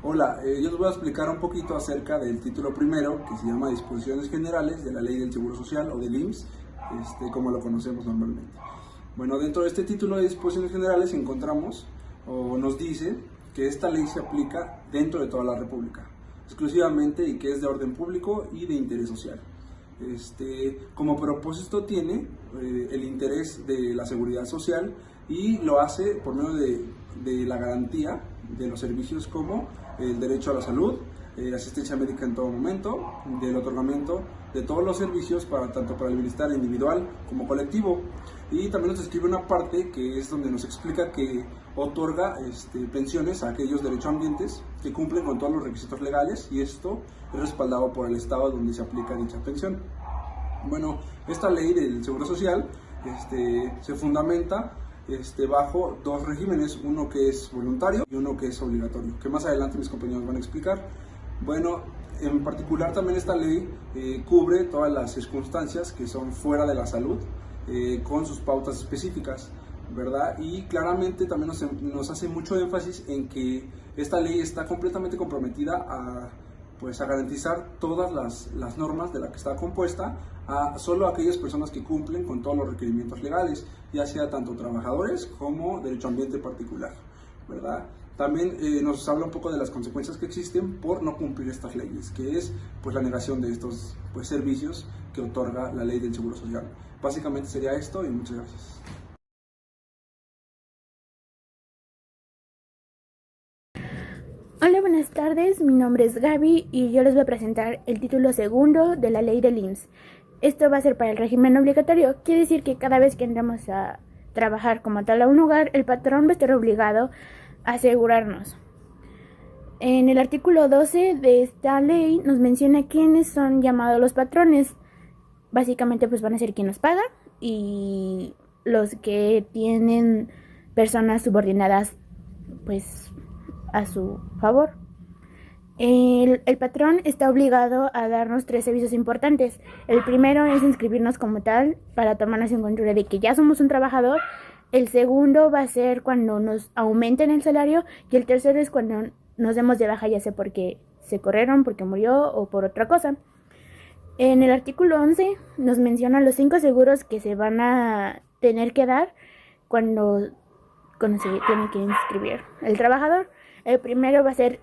Hola, yo les voy a explicar un poquito acerca del título primero, que se llama Disposiciones Generales de la Ley del Seguro Social o del IMSS, como lo conocemos normalmente. Bueno, dentro de este título de Disposiciones Generales encontramos o nos dice que esta ley se aplica dentro de toda la República, exclusivamente, y que es de orden público y de interés social. Como propósito tiene el interés de la seguridad social y lo hace por medio de la garantía de los servicios como el derecho a la salud, asistencia médica en todo momento, del otorgamiento de todos los servicios tanto para el bienestar individual como colectivo. Y también nos escribe una parte que es donde nos explica que otorga pensiones a aquellos derechohabientes que cumplen con todos los requisitos legales, y esto es respaldado por el estado donde se aplica dicha pensión. Bueno, esta ley del Seguro Social se fundamenta bajo dos regímenes, uno que es voluntario y uno que es obligatorio, que más adelante mis compañeros van a explicar. Bueno, en particular también esta ley cubre todas las circunstancias que son fuera de la salud, con sus pautas específicas, ¿verdad? Y claramente también nos hace mucho énfasis en que esta ley está completamente comprometida a garantizar todas las normas de la que está compuesta a solo aquellas personas que cumplen con todos los requerimientos legales, ya sea tanto trabajadores como derecho ambiente particular, ¿verdad? También nos habla un poco de las consecuencias que existen por no cumplir estas leyes, que es pues la negación de estos servicios que otorga la ley del Seguro Social. Básicamente sería esto, y muchas gracias. Hola, buenas tardes. Mi nombre es Gaby y yo les voy a presentar el título segundo de la ley del IMSS. Esto va a ser para el régimen obligatorio. Quiere decir que cada vez que entramos a trabajar como tal a un lugar, el patrón va a estar obligado a asegurarnos. En el artículo 12 de esta ley nos menciona quiénes son llamados los patrones. Básicamente pues van a ser quien nos paga y los que tienen personas subordinadas pues a su favor. El patrón está obligado a darnos 3 servicios importantes. El primero es inscribirnos como tal para tomarnos en cuenta de que ya somos un trabajador. El segundo va a ser cuando nos aumenten el salario. Y el tercero es cuando nos demos de baja, ya sea porque se corrieron, porque murió o por otra cosa. En el artículo 11 nos menciona los 5 seguros que se van a tener que dar cuando se tiene que inscribir el trabajador. El primero va a ser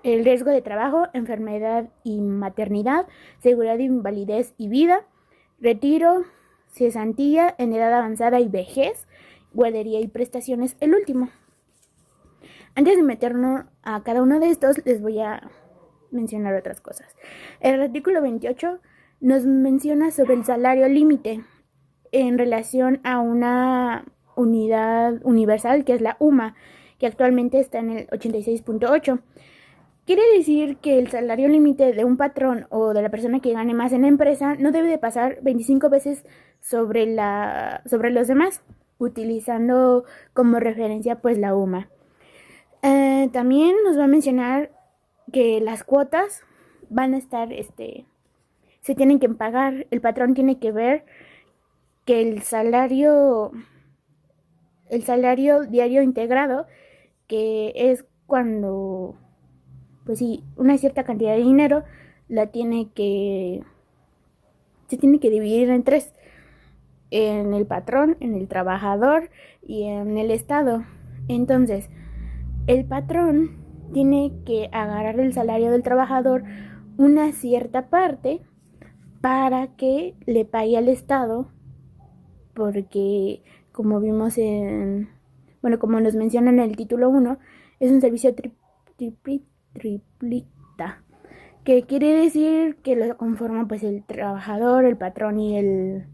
el riesgo de trabajo, enfermedad y maternidad, seguridad de invalidez y vida, retiro, cesantía en edad avanzada y vejez, guardería y prestaciones, el último. Antes de meternos a cada uno de estos, les voy a mencionar otras cosas. El artículo 28 nos menciona sobre el salario límite en relación a una unidad universal, que es la UMA, que actualmente está en el 86.8. Quiere decir que el salario límite de un patrón o de la persona que gane más en la empresa no debe de pasar 25 veces sobre los demás, utilizando como referencia pues la UMA. También nos va a mencionar que las cuotas van a estar, se tienen que pagar. El patrón tiene que ver que el salario diario integrado, que es cuando pues sí, una cierta cantidad de dinero se tiene que dividir en 3, en el patrón, en el trabajador y en el Estado. Entonces, el patrón tiene que agarrar el salario del trabajador una cierta parte para que le pague al Estado, porque como vimos como nos menciona en el título 1, es un servicio triplita, que quiere decir que lo conforman pues el trabajador, el patrón y el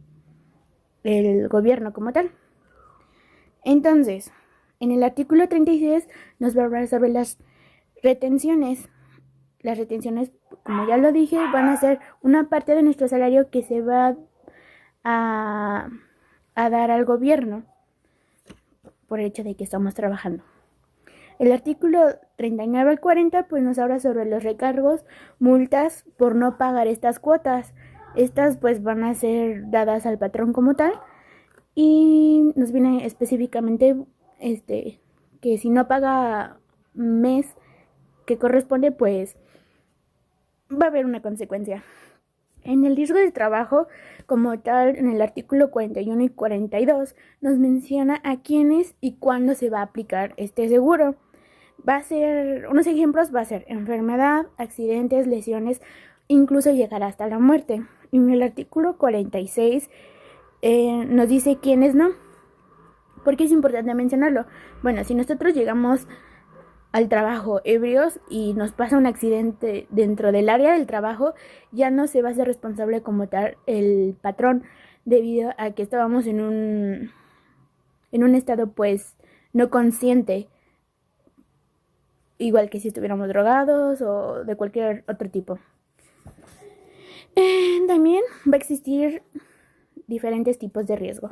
gobierno como tal. Entonces, en el artículo 36 nos va a hablar sobre las retenciones. Las retenciones, como ya lo dije, van a ser una parte de nuestro salario que se va a dar al gobierno por el hecho de que estamos trabajando. El artículo 39 al 40 pues nos habla sobre los recargos, multas por no pagar estas cuotas. Estas pues van a ser dadas al patrón como tal, y nos viene específicamente que si no paga mes que corresponde, pues va a haber una consecuencia. En el riesgo de trabajo, como tal, en el artículo 41 y 42, nos menciona a quiénes y cuándo se va a aplicar este seguro. Va a ser, unos ejemplos va a ser enfermedad, accidentes, lesiones, incluso llegar hasta la muerte. Y en el artículo 46 nos dice quiénes no. ¿Por qué es importante mencionarlo? Bueno, si nosotros llegamos al trabajo ebrios y nos pasa un accidente dentro del área del trabajo, ya no se va a ser responsable como tal el patrón, debido a que estábamos en un estado pues no consciente, igual que si estuviéramos drogados o de cualquier otro tipo. También va a existir diferentes tipos de riesgo.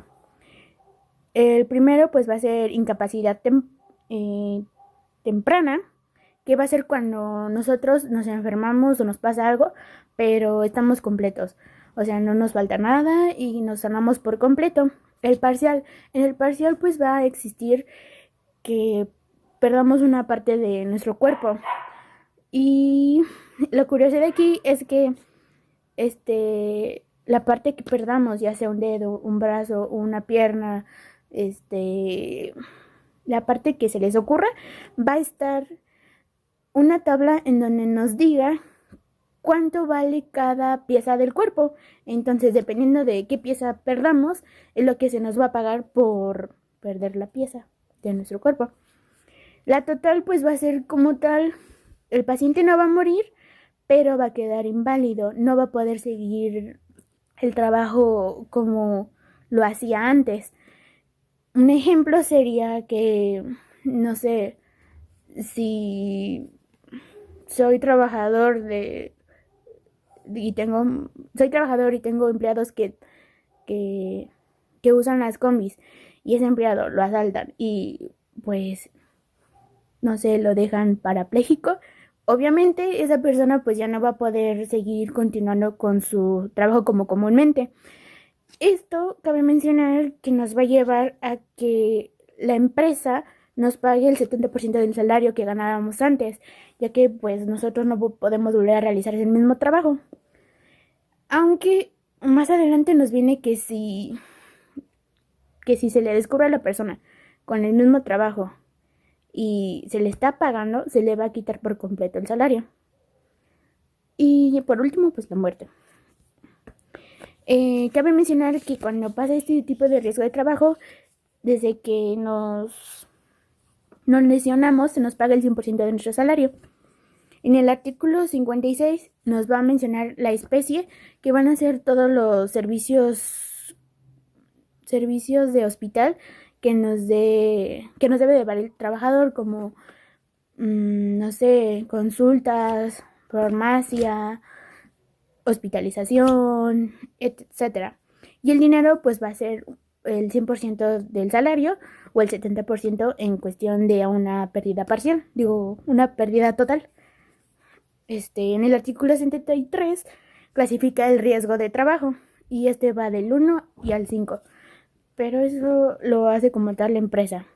El primero pues va a ser incapacidad temprana, que va a ser cuando nosotros nos enfermamos o nos pasa algo, pero estamos completos. O sea, no nos falta nada y nos sanamos por completo. El parcial. En el parcial pues va a existir que perdamos una parte de nuestro cuerpo. Y lo curioso de aquí es que la parte que perdamos, ya sea un dedo, un brazo, una pierna, la parte que se les ocurra, va a estar una tabla en donde nos diga cuánto vale cada pieza del cuerpo. Entonces, dependiendo de qué pieza perdamos, es lo que se nos va a pagar por perder la pieza de nuestro cuerpo. La total pues va a ser como tal, el paciente no va a morir, pero va a quedar inválido, no va a poder seguir el trabajo como lo hacía antes. Un ejemplo sería que, no sé, si soy trabajador y tengo empleados que usan las combis y ese empleado lo asaltan y pues no sé, lo dejan parapléjico. Obviamente esa persona pues ya no va a poder seguir continuando con su trabajo como comúnmente. Esto cabe mencionar que nos va a llevar a que la empresa nos pague el 70% del salario que ganábamos antes, ya que pues nosotros no podemos volver a realizar el mismo trabajo. Aunque más adelante nos viene que si se le descubre a la persona con el mismo trabajo y se le está pagando, se le va a quitar por completo el salario. Y por último, pues la muerte. Cabe mencionar que cuando pasa este tipo de riesgo de trabajo, desde que nos lesionamos, se nos paga el 100% de nuestro salario. En el artículo 56 nos va a mencionar la especie, que van a ser todos los servicios de hospital que nos debe de dar el trabajador, como, no sé, consultas, farmacia, hospitalización, etcétera. Y el dinero pues va a ser el 100% del salario o el 70% en cuestión de una pérdida parcial, una pérdida total. En el artículo 73 clasifica el riesgo de trabajo y va del 1 y al 5, pero eso lo hace como tal la empresa.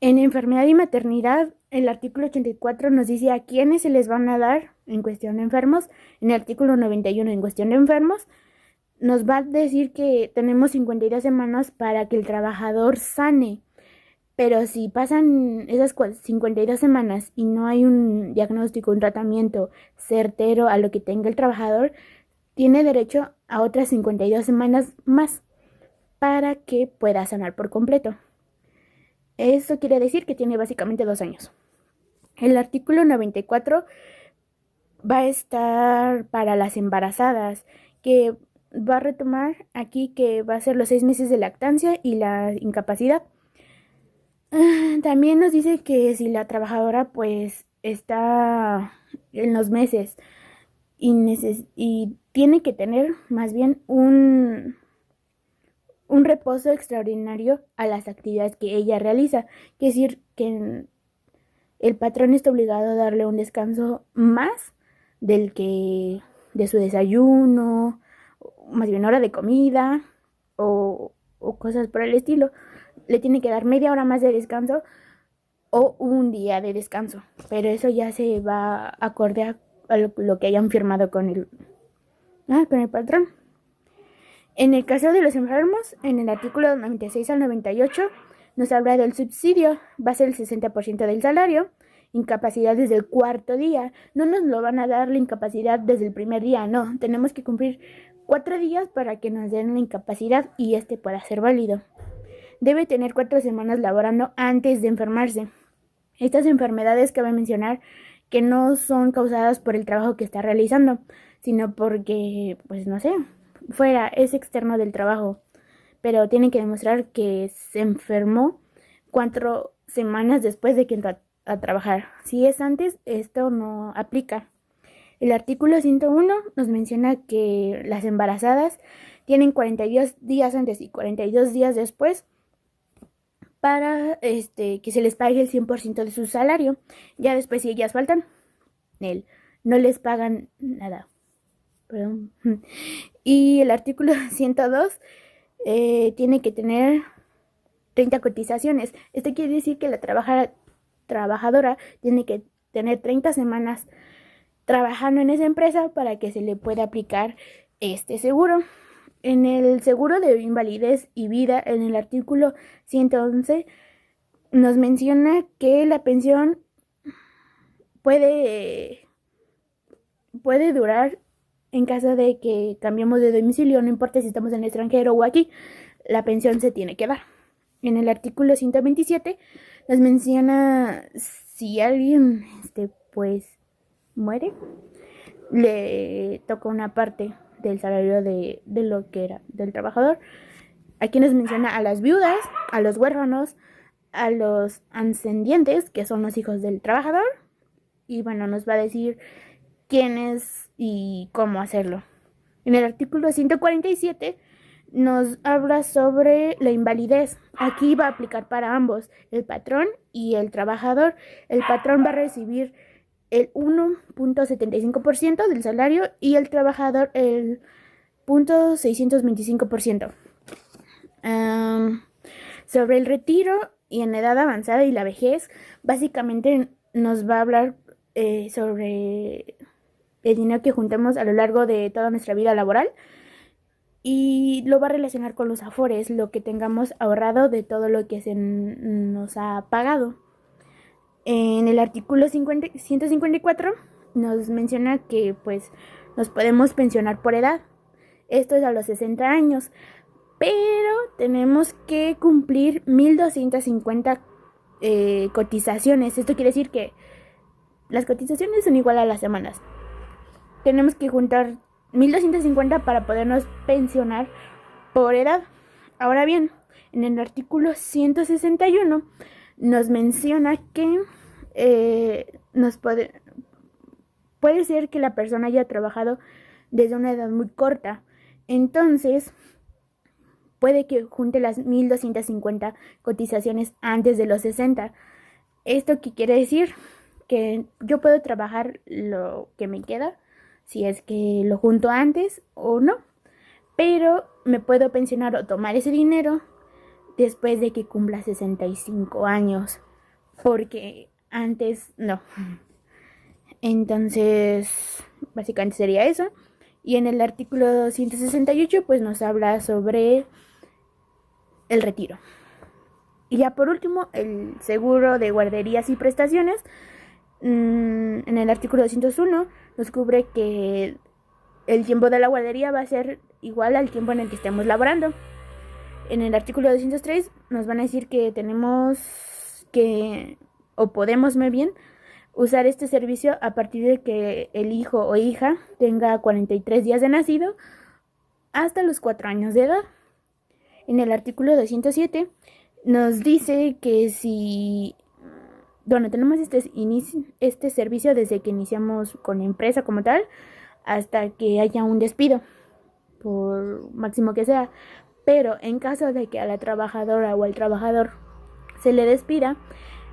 En enfermedad y maternidad, el artículo 84 nos dice a quiénes se les van a dar en cuestión de enfermos. En el artículo 91, en cuestión de enfermos, nos va a decir que tenemos 52 semanas para que el trabajador sane. Pero si pasan esas 52 semanas y no hay un diagnóstico, un tratamiento certero a lo que tenga el trabajador, tiene derecho a otras 52 semanas más para que pueda sanar por completo. Eso quiere decir que tiene básicamente 2 años. El artículo 94 va a estar para las embarazadas, que va a retomar aquí que va a ser los 6 meses de lactancia y la incapacidad. También nos dice que si la trabajadora pues está en los meses y tiene que tener más bien un reposo extraordinario a las actividades que ella realiza. Quiere decir que el patrón está obligado a darle un descanso más de su desayuno, más bien hora de comida o cosas por el estilo. Le tiene que dar media hora más de descanso o un día de descanso, pero eso ya se va acorde a lo que hayan firmado con el patrón. En el caso de los enfermos, en el artículo 96 al 98 nos habla del subsidio, va a ser el 60% del salario, incapacidad desde el cuarto día. No nos lo van a dar la incapacidad desde el primer día, no, tenemos que cumplir 4 días para que nos den la incapacidad y pueda ser válido. Debe tener 4 semanas laborando antes de enfermarse. Estas enfermedades cabe mencionar que no son causadas por el trabajo que está realizando, sino porque, pues no sé, es externo del trabajo, pero tienen que demostrar que se enfermó 4 semanas después de que entró a trabajar. Si es antes, esto no aplica. El artículo 101 nos menciona que las embarazadas tienen 42 días antes y 42 días después para que se les pague el 100% de su salario. Ya después, si ellas faltan, no les pagan nada. Perdón. Y el artículo 102 tiene que tener 30 cotizaciones. Esto quiere decir que la trabajadora tiene que tener 30 semanas trabajando en esa empresa para que se le pueda aplicar este seguro. En el seguro de invalidez y vida, en el artículo 111, nos menciona que la pensión puede durar en caso de que cambiemos de domicilio, no importa si estamos en el extranjero o aquí, la pensión se tiene que dar. En el artículo 127 nos menciona si alguien pues muere, le toca una parte del salario de lo que era del trabajador. Aquí nos menciona a las viudas, a los huérfanos, a los ascendientes, que son los hijos del trabajador, y bueno, nos va a decir quién es y cómo hacerlo. En el artículo 147 nos habla sobre la invalidez. Aquí va a aplicar para ambos, el patrón y el trabajador. El patrón va a recibir el 1.75% del salario y el trabajador el 0.625%. Sobre el retiro y en edad avanzada y la vejez, básicamente nos va a hablar sobre el dinero que juntemos a lo largo de toda nuestra vida laboral y lo va a relacionar con los afores, lo que tengamos ahorrado de todo lo que se nos ha pagado. En el artículo 154 nos menciona que pues nos podemos pensionar por edad. Esto es a los 60 años, pero tenemos que cumplir 1.250 cotizaciones. Esto quiere decir que las cotizaciones son igual a las semanas. Tenemos que juntar 1.250 para podernos pensionar por edad. Ahora bien, en el artículo 161 nos menciona que puede ser que la persona haya trabajado desde una edad muy corta. Entonces, puede que junte las 1.250 cotizaciones antes de los 60. ¿Esto qué quiere decir? Que yo puedo trabajar lo que me queda, si es que lo junto antes o no, pero me puedo pensionar o tomar ese dinero después de que cumpla 65 años, porque antes no. Entonces, básicamente sería eso. Y en el artículo 168 pues nos habla sobre el retiro. Y ya por último, el seguro de guarderías y prestaciones. En el artículo 201 nos cubre que el tiempo de la guardería va a ser igual al tiempo en el que estemos laborando. En el artículo 203 nos van a decir que tenemos que, o podemos más bien, usar este servicio a partir de que el hijo o hija tenga 43 días de nacido hasta los 4 años de edad. En el artículo 207 nos dice que tenemos este servicio desde que iniciamos con la empresa como tal hasta que haya un despido, por máximo que sea. Pero en caso de que a la trabajadora o al trabajador se le despida,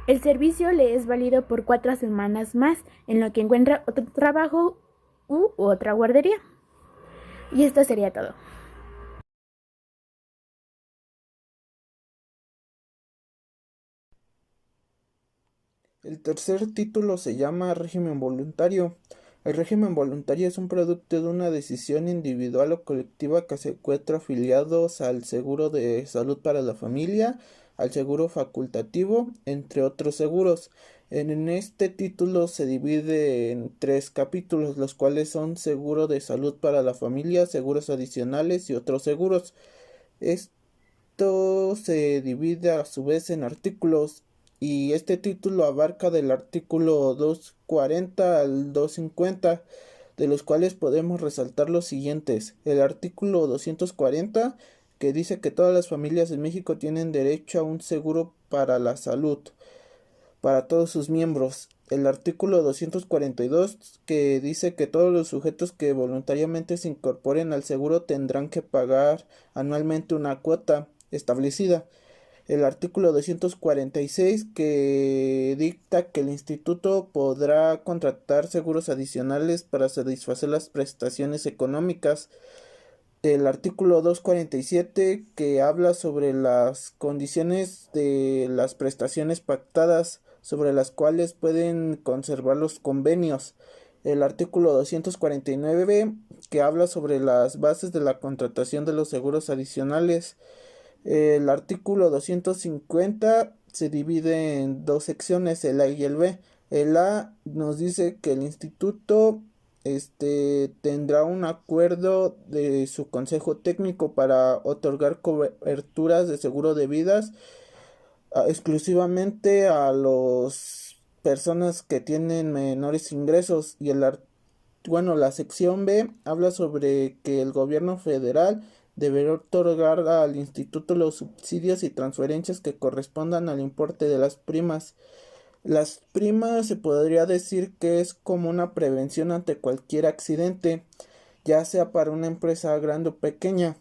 el servicio le es válido por 4 semanas más, en lo que encuentra otro trabajo u otra guardería. Y esto sería todo. El tercer título se llama régimen voluntario. El régimen voluntario es un producto de una decisión individual o colectiva que se encuentra afiliados al seguro de salud para la familia, al seguro facultativo, entre otros seguros. En este título se divide en 3 capítulos, los cuales son seguro de salud para la familia, seguros adicionales y otros seguros. Esto se divide a su vez en artículos y este título abarca del artículo 240 al 250, de los cuales podemos resaltar los siguientes. El artículo 240, que dice que todas las familias en México tienen derecho a un seguro para la salud para todos sus miembros. El artículo 242, que dice que todos los sujetos que voluntariamente se incorporen al seguro tendrán que pagar anualmente una cuota establecida. El artículo 246, que dicta que el instituto podrá contratar seguros adicionales para satisfacer las prestaciones económicas. El artículo 247, que habla sobre las condiciones de las prestaciones pactadas sobre las cuales pueden conservar los convenios. El artículo 249, que habla sobre las bases de la contratación de los seguros adicionales. El artículo 250 se divide en 2 secciones, el A y el B. El A nos dice que el instituto tendrá un acuerdo de su consejo técnico para otorgar coberturas de seguro de vidas exclusivamente a las personas que tienen menores ingresos. Y la sección B habla sobre que el gobierno federal deberá otorgar al instituto los subsidios y transferencias que correspondan al importe de las primas. Las primas se podría decir que es como una prevención ante cualquier accidente, ya sea para una empresa grande o pequeña,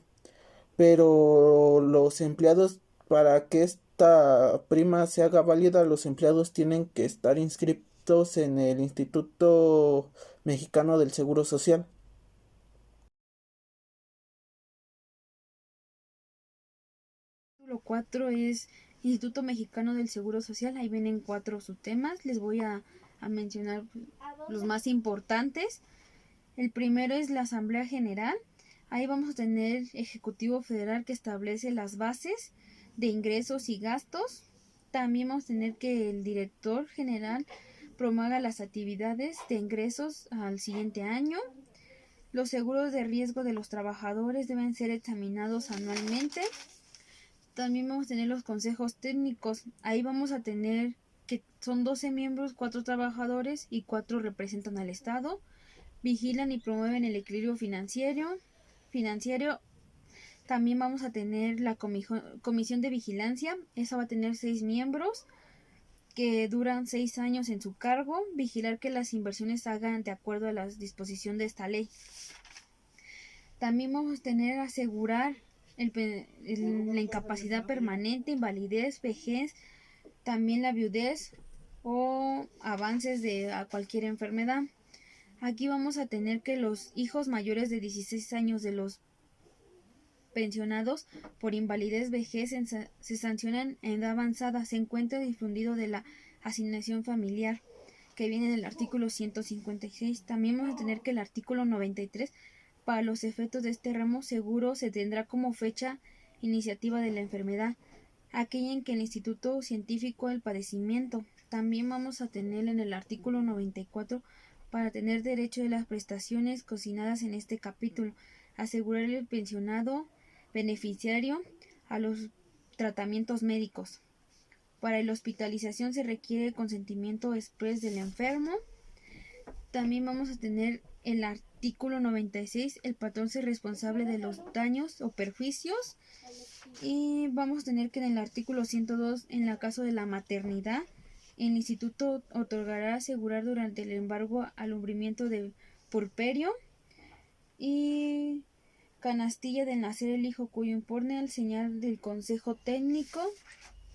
pero los empleados, para que esta prima se haga válida, los empleados tienen que estar inscritos en el Instituto Mexicano del Seguro Social. Título 4 es Instituto Mexicano del Seguro Social. Ahí vienen 4 subtemas. Les voy a mencionar los más importantes. El primero es la Asamblea General. Ahí vamos a tener Ejecutivo Federal que establece las bases de ingresos y gastos. También vamos a tener que el director general promueva las actividades de ingresos al siguiente año. Los seguros de riesgo de los trabajadores deben ser examinados anualmente. También vamos a tener los consejos técnicos. Ahí vamos a tener que son 12 miembros, 4 trabajadores y 4 representan al Estado. Vigilan y promueven el equilibrio financiero. También vamos a tener la comisión de vigilancia. Esa va a tener 6 miembros que duran 6 años en su cargo. Vigilar que las inversiones se hagan de acuerdo a la disposición de esta ley. También vamos a tener asegurar la incapacidad permanente, invalidez, vejez, también la viudez o avances de cualquier enfermedad. Aquí vamos a tener que los hijos mayores de 16 años de los pensionados por invalidez, vejez se sancionan en edad avanzada. Se encuentra difundido de la asignación familiar que viene en el artículo 156. También vamos a tener que el artículo 93, para los efectos de este ramo seguro, se tendrá como fecha iniciativa de la enfermedad aquella en que el instituto científico del padecimiento. También vamos a tener en el artículo 94 para tener derecho de las prestaciones consignadas en este capítulo, asegurar el pensionado beneficiario a los tratamientos médicos. Para la hospitalización se requiere el consentimiento exprés del enfermo. También vamos a tener el artículo 96, el patrón es responsable de los daños o perjuicios. Y vamos a tener que en el artículo 102, en el caso de la maternidad, el instituto otorgará asegurar durante el embargo alumbramiento del puerperio y canastilla del nacer el hijo cuyo importe al señal del consejo técnico.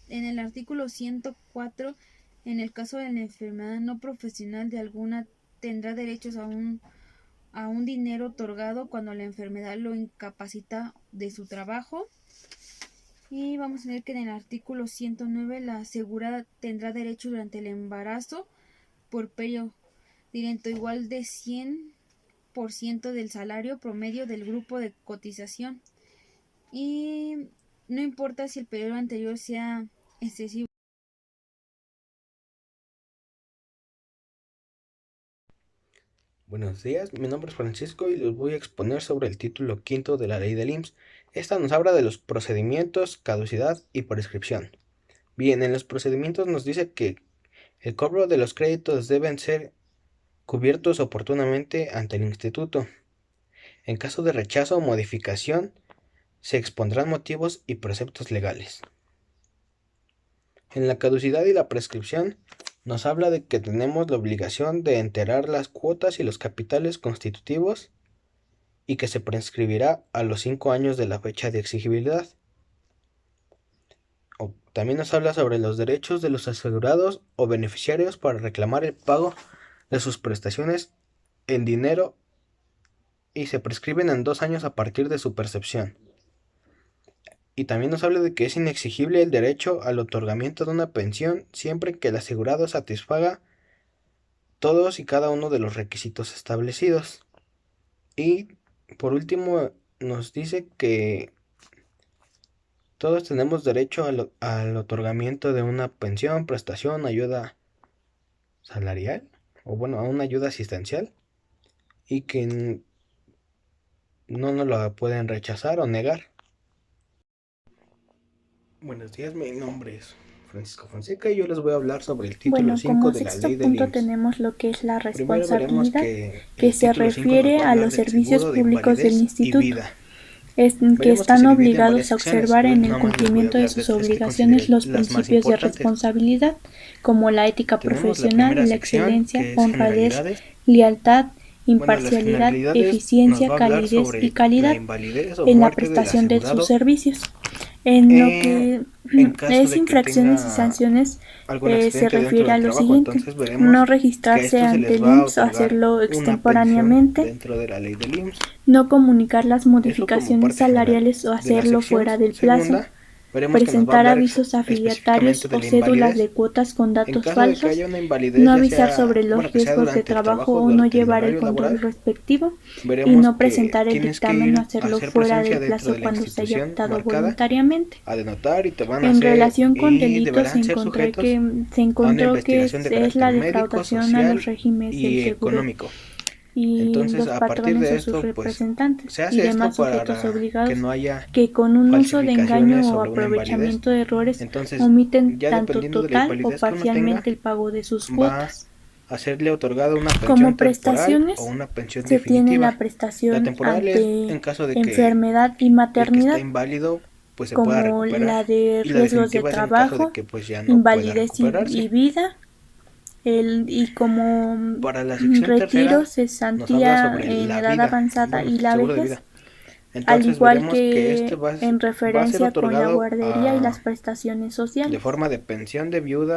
En el artículo 104, en el caso de la enfermedad no profesional de alguna, tendrá derechos a un dinero otorgado cuando la enfermedad lo incapacita de su trabajo. Y vamos a ver que en el artículo 109 la asegurada tendrá derecho durante el embarazo por periodo directo igual de 100% del salario promedio del grupo de cotización. Y no importa si el periodo anterior sea excesivo. Buenos días, mi nombre es Francisco y les voy a exponer sobre el título quinto de la ley del IMSS. Esta nos habla de los procedimientos, caducidad y prescripción. Bien, en los procedimientos nos dice que el cobro de los créditos deben ser cubiertos oportunamente ante el instituto. En caso de rechazo o modificación, se expondrán motivos y preceptos legales. En la caducidad y la prescripción nos habla de que tenemos la obligación de enterar las cuotas y los capitales constitutivos y que se prescribirá a los 5 años de la fecha de exigibilidad. También nos habla sobre los derechos de los asegurados o beneficiarios para reclamar el pago de sus prestaciones en dinero y se prescriben en 2 años a partir de su percepción. Y también nos habla de que es inexigible el derecho al otorgamiento de una pensión siempre que el asegurado satisfaga todos y cada uno de los requisitos establecidos. Y por último nos dice que todos tenemos derecho al otorgamiento de una pensión, prestación, ayuda salarial o bueno, a una ayuda asistencial y que no nos la pueden rechazar o negar. Buenos días, mi nombre es Francisco Fonseca y yo les voy a hablar sobre el título Bueno, 5 como de la sexto ley del punto IMSS. tenemos lo que es la Primero veremos responsabilidad, que que se refiere a los servicios públicos del instituto, que Veremos están se divide en obligados varias a secciones. observar en el Nada más les voy a cumplimiento de hablar sus tres que obligaciones considero los las más principios de importantes. responsabilidad, como la ética Tenemos la profesional, primera la sección, excelencia, que es honradez, generalidades. lealtad, Bueno, las imparcialidad, generalidades eficiencia, nos va a hablar calidez sobre y la calidad invalidez o en la muerte del prestación de sus asegurado servicios. En lo que en caso es de que infracciones y tenga sanciones, algún se accidente dentro refiere a del lo trabajo. siguiente: Entonces veremos no que registrarse esto se ante les el va a IMSS o otorgar hacerlo una pensión extemporáneamente, dentro de la ley del IMSS. no comunicar las Eso como modificaciones parte general. salariales o De la hacerlo sección fuera del plazo, segunda veremos que nos va a presentar hablar avisos afiliatarios específicamente de o la cédulas invalidez. de cuotas con En datos caso de que falsos, haya una invalidez, no ya avisar sea, sobre los bueno, que sea riesgos de durante el trabajo trabajo, o no durante el llevar el horario control laboral, respectivo, y veremos no que presentar el tienes que dictamen ir o a hacerlo hacer fuera presencia del dentro plazo de la cuando se haya institución optado marcada, voluntariamente. a denotar y te van a En hacer relación con y delitos, deberán ser sujetos se a una encontró que investigación de es la carácter médico, defraudación a los social regímenes del y seguro económico. y Entonces, los a partir patrones de o sus esto, pues representantes se y hace esto demás sujetos para que obligados no haya que con un uso de engaño falsificaciones o sobre una invalidez. aprovechamiento de errores Entonces, omiten ya tanto dependiendo de la total o invalidez que uno tenga, parcialmente el pago de sus va cuotas. a serle otorgada una pensión Como temporal prestaciones, o una pensión se tiene la definitiva. La prestación temporal es en ante caso de que enfermedad y el que maternidad, está inválido pues se pueda como recuperar, la de y la riesgos de definitiva es en caso de trabajo, que pues ya no pueda invalidez y recuperarse. vida, y como Para la sección retiro, tercera nos habla cesantía sobre en la edad vida, avanzada bueno, y la seguro de vejez, vida. al Entonces igual veremos que este que en va a ser referencia con la otorgado guardería y las prestaciones de sociales. forma de pensión de viuda